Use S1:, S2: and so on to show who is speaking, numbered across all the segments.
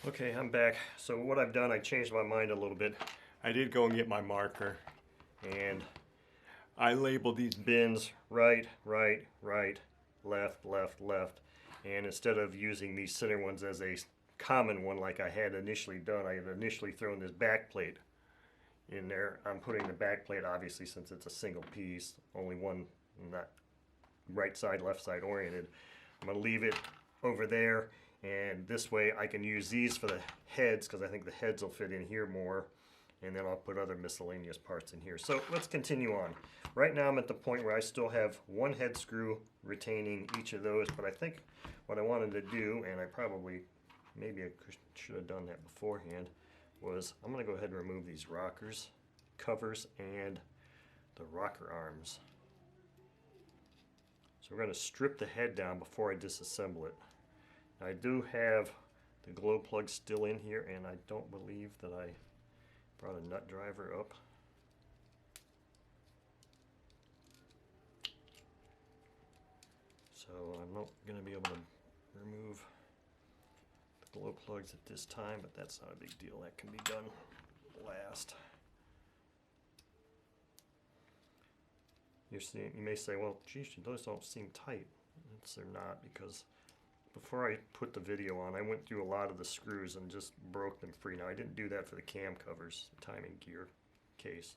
S1: Okay, I'm back. So what I've done, I changed my mind a little bit. I did go and get my marker, and I labeled these bins right, right, right, left, left, left. And instead of using these center ones as a common one like I had initially done, I had initially thrown this back plate in there. I'm putting the back plate, obviously, since it's a single piece, only one, not right side, left side oriented. I'm going to leave it over there, and this way I can use these for the heads, because I think the heads will fit in here more, and then I'll put other miscellaneous parts in here. So let's continue on. Right now I'm at the point where I still have one head screw retaining each of those, but I think what I wanted to do, and I probably, maybe I should have done that beforehand, was I'm going to go ahead and remove these rockers, covers, and the rocker arms. So we're going to strip the head down before I disassemble it. Now, I do have the glow plug still in here, and I don't believe that I brought a nut driver up. So I'm not going to be able to remove the glow plugs at this time, but that's not a big deal. That can be done last. You may say, well, geez, those don't seem tight. They're not, because before I put the video on, I went through a lot of the screws and just broke them free. Now, I didn't do that for the cam covers, the timing gear case,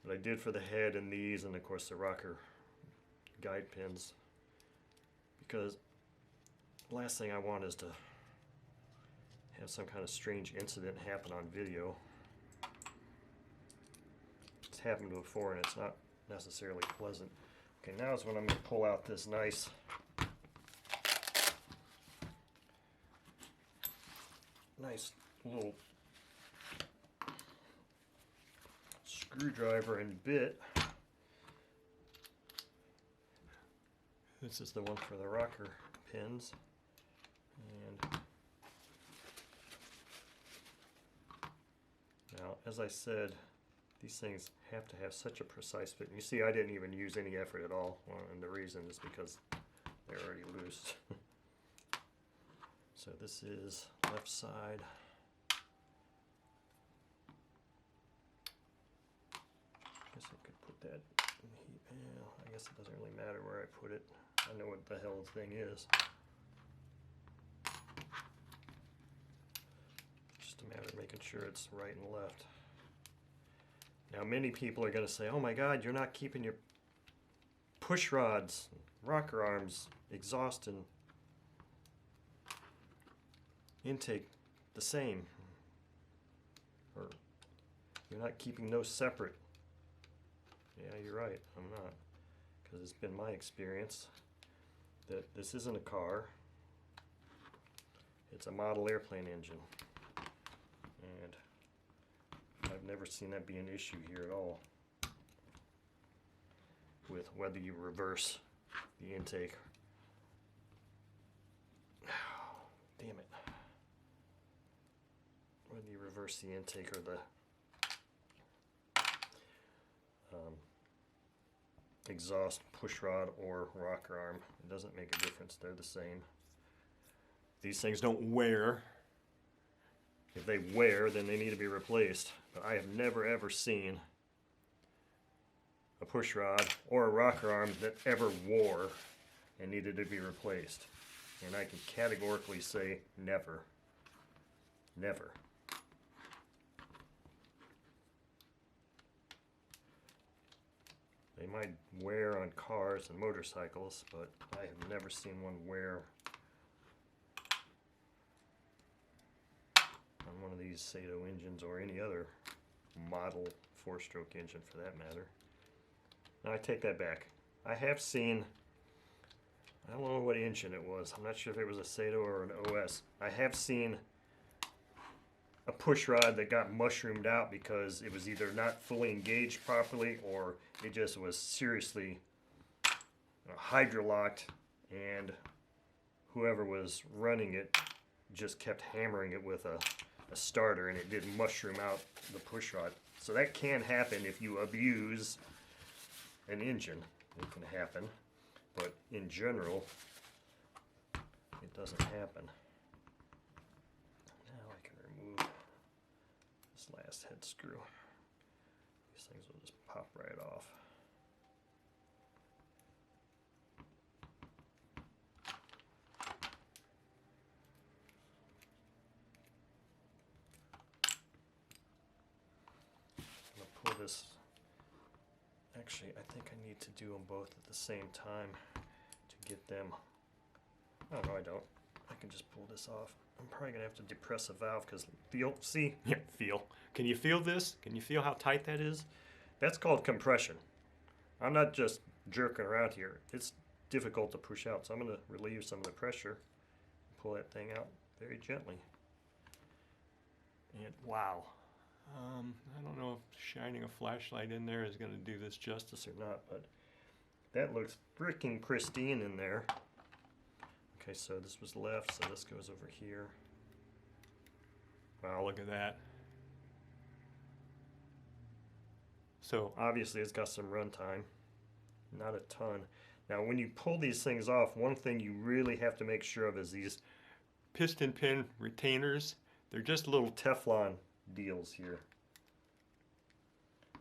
S1: but I did for the head and these, and of course the rocker guide pins, because the last thing I want is to have some kind of strange incident happen on video. It's happened before, and it's not necessarily pleasant. Okay, now is when I'm going to pull out this nice little screwdriver and bit. This is the one for the rocker pins, and now, as I said, these things have to have such a precise fit. And you see, I didn't even use any effort at all, and the reason is because they're already loose. So this is left side. I guess I could put that in heat. Well, I guess it doesn't really matter where I put it. I know what the hell the thing is. Just a matter of making sure it's right and left. Now, many people are going to say, oh my God, you're not keeping your push rods, rocker arms, exhaust, and intake the same. Or you're not keeping those separate. Yeah, you're right, I'm not. Because it's been my experience that this isn't a car. It's a model airplane engine. And I've never seen that be an issue here at all with whether you reverse the intake. Damn it. Whether you reverse the intake or the exhaust push rod or rocker arm, it doesn't make a difference. They're the same. These things don't wear. If they wear, then they need to be replaced. But I have never ever seen a push rod or a rocker arm that ever wore and needed to be replaced. And I can categorically say never. Never. They might wear on cars and motorcycles, but I have never seen one wear on one of these Saito engines or any other model four-stroke engine for that matter. Now I take that back. I have seen, I don't know what engine it was. I'm not sure if it was a Saito or an OS. I have seen a push rod that got mushroomed out because it was either not fully engaged properly or it just was seriously hydrolocked, and whoever was running it just kept hammering it with a starter, and it did mushroom out the push rod. So that can happen if you abuse an engine. It can happen, but in general it doesn't happen. this last head screw. These things will just pop right off. I'm going to pull this. Actually, I think I need to do them both at the same time to get them. Oh, no, I don't. I can just pull this off. I'm probably going to have to depress a valve because see? Yeah, feel. Can you feel this? Can you feel how tight that is? That's called compression. I'm not just jerking around here. It's difficult to push out, so I'm going to relieve some of the pressure. Pull that thing out very gently. And wow. I don't know if shining a flashlight in there is going to do this justice or not, but that looks freaking pristine in there. Okay, so this was left, so this goes over here. Wow, look at that. So obviously it's got some run time, not a ton. Now when you pull these things off, one thing you really have to make sure of is these piston pin retainers. They're just little Teflon deals here.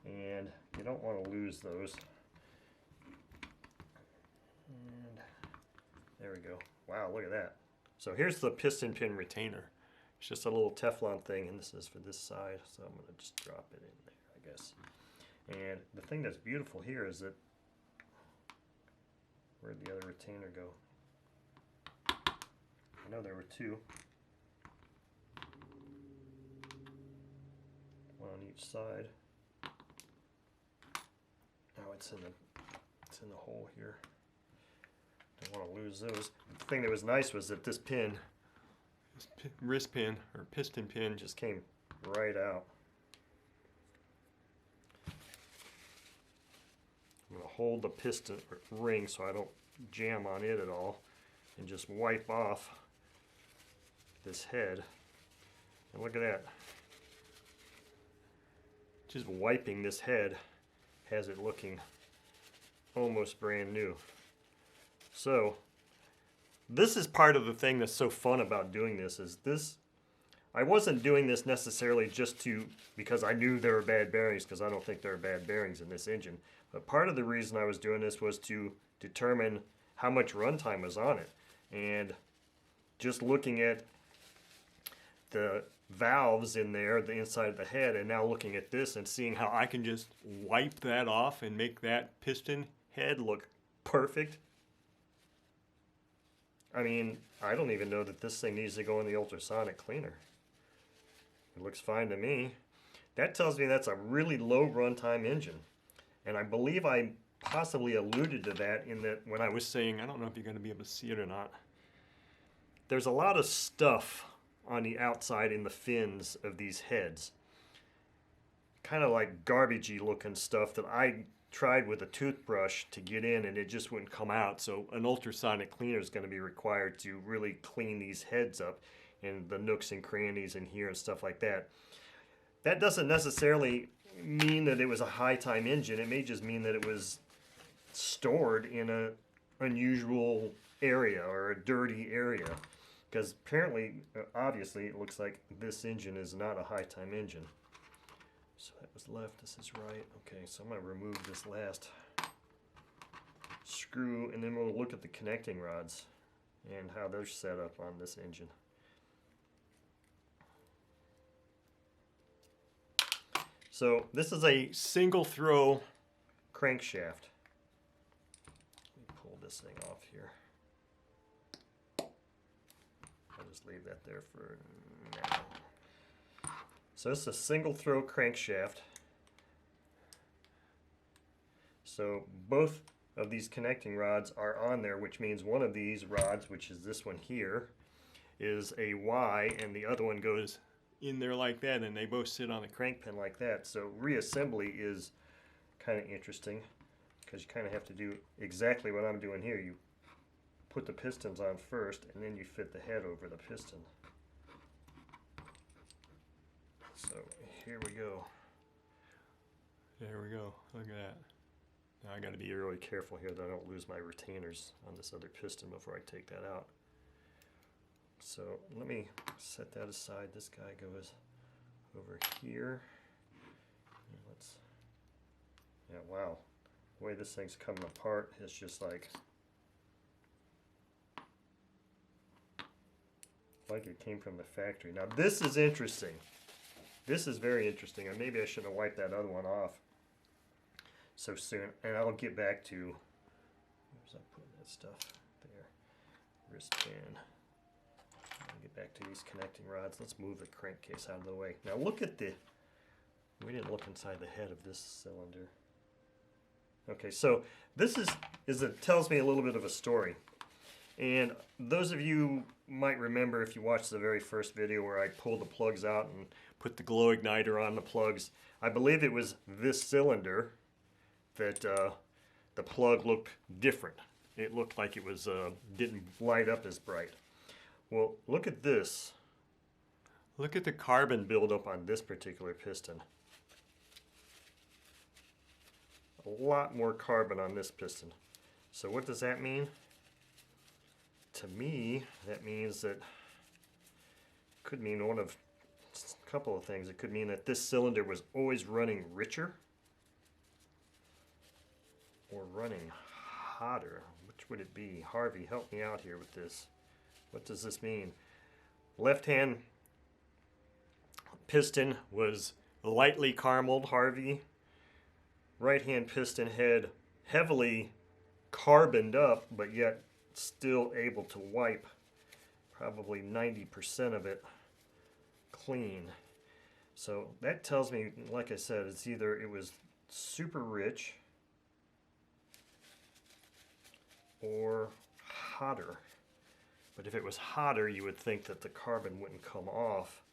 S1: And you don't want to lose those. And there we go. Wow, look at that. So here's the piston pin retainer. It's just a little Teflon thing, and this is for this side, so I'm going to just drop it in there, I guess. And the thing that's beautiful here is that, where'd the other retainer go? I know there were two. One on each side. Oh, it's in the hole here. Don't want to lose those. The thing that was nice was that this pin, wrist pin or piston pin, just came right out. I'm going to hold the piston ring so I don't jam on it at all, and just wipe off this head. And look at that. Just wiping this head has it looking almost brand new. So this is part of the thing that's so fun about doing this. I wasn't doing this necessarily just because I knew there were bad bearings, because I don't think there are bad bearings in this engine. But part of the reason I was doing this was to determine how much runtime was on it. And just looking at the valves in there, the inside of the head, and now looking at this and seeing how I can just wipe that off and make that piston head look perfect. I mean, I don't even know that this thing needs to go in the ultrasonic cleaner. It looks fine to me. That tells me that's a really low runtime engine. And I believe I possibly alluded to that in that when I was saying, I don't know if you're going to be able to see it or not. There's a lot of stuff on the outside in the fins of these heads. Kind of like garbagey looking stuff that I tried with a toothbrush to get in, and it just wouldn't come out. So an ultrasonic cleaner is going to be required to really clean these heads up and the nooks and crannies in here and stuff like that. That doesn't necessarily mean that it was a high time engine. It may just mean that it was stored in an unusual area or a dirty area, because apparently, obviously, it looks like this engine is not a high time engine. So that was left, this is right. Okay, so I'm going to remove this last screw, and then we'll look at the connecting rods and how they're set up on this engine. So this is a single throw crankshaft. Let me pull this thing off here. I'll just leave that there for now. So this is a single throw crankshaft. So both of these connecting rods are on there, which means one of these rods, which is this one here, is a Y, and the other one goes in there like that, and they both sit on the crank pin like that. So reassembly is kind of interesting, because you kind of have to do exactly what I'm doing here. You put the pistons on first, and then you fit the head over the piston. So here we go. There we go. Look at that. Now I got to be really careful here that I don't lose my retainers on this other piston before I take that out. So let me set that aside. This guy goes over here. Let's, yeah, wow. The way this thing's coming apart is just like it came from the factory. Now this is interesting. This is very interesting. And maybe I should have wiped that other one off so soon. And I'll get back to, where's I putting that stuff? There. Wristband. I'll get back to these connecting rods. Let's move the crankcase out of the way. Now look at the, we didn't look inside the head of this cylinder. Okay, so this it tells me a little bit of a story. And those of you might remember if you watched the very first video where I pulled the plugs out and put the glow igniter on the plugs. I believe it was this cylinder that the plug looked different. It looked like it was didn't light up as bright. Well, look at this. Look at the carbon buildup on this particular piston. A lot more carbon on this piston. So what does that mean? To me, that means that could mean one of a couple of things. It could mean that this cylinder was always running richer or running hotter. Which would it be? Harvey, help me out here with this. What does this mean? Left-hand piston was lightly carameled, Harvey. Right-hand piston head heavily carboned up, but yet still able to wipe probably 90% of it clean. So that tells me, like I said, it's either it was super rich or hotter. But if it was hotter, you would think that the carbon wouldn't come off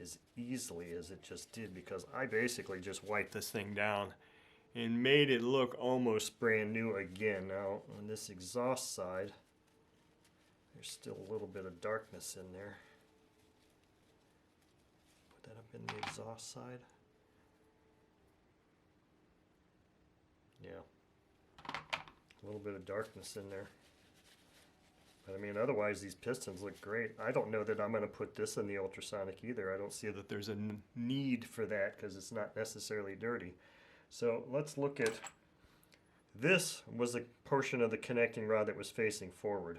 S1: as easily as it just did, because I basically just wiped this thing down and made it look almost brand new again. Now on this exhaust side, there's still a little bit of darkness in there. Put that up in the exhaust side. Yeah, a little bit of darkness in there. But I mean, otherwise these pistons look great. I don't know that I'm going to put this in the ultrasonic either. I don't see that there's a need for that because it's not necessarily dirty. So let's look at, this was a portion of the connecting rod that was facing forward.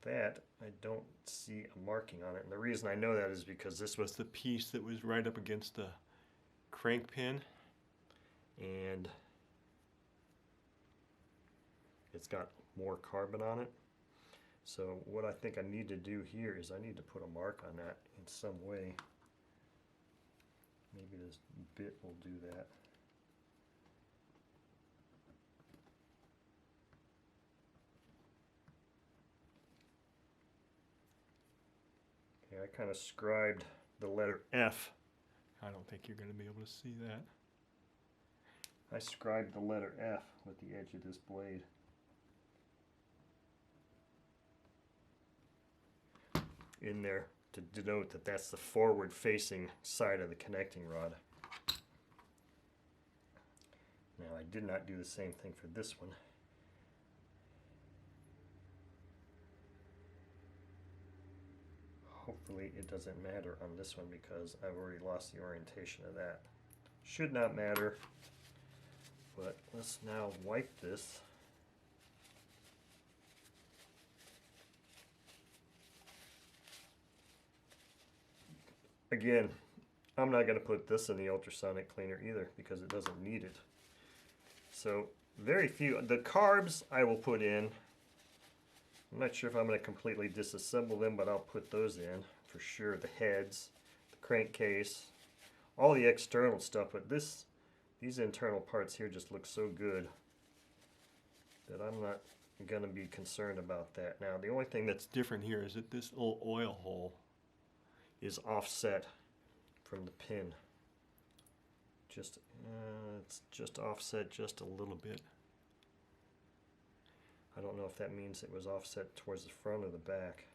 S1: That, I don't see a marking on it. And the reason I know that is because this was the piece that was right up against the crank pin. And it's got more carbon on it. So what I think I need to do here is I need to put a mark on that in some way. Maybe this bit will do that. Okay, I kind of scribed the letter F. I don't think you're going to be able to see that. I scribed the letter F with the edge of this blade. In there to denote that that's the forward facing side of the connecting rod. Now I did not do the same thing for this one. Hopefully it doesn't matter on this one because I've already lost the orientation of that. Should not matter, but let's now wipe this. Again, I'm not going to put this in the ultrasonic cleaner either because it doesn't need it. So very few. The carbs I will put in. I'm not sure if I'm going to completely disassemble them, but I'll put those in for sure. The heads, the crankcase, all the external stuff. But these internal parts here just look so good that I'm not going to be concerned about that. Now the only thing that's different here is that this little oil hole is offset from the pin. It's just offset just a little bit. I don't know if that means it was offset towards the front or the back.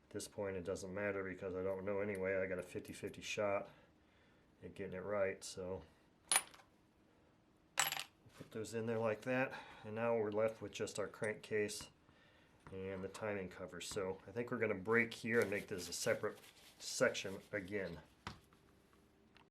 S1: At this point it doesn't matter because I don't know anyway. I got a 50-50 shot at getting it right, so put those in there like that, and now we're left with just our crankcase and the timing cover. So I think we're going to break here and make this a separate section again.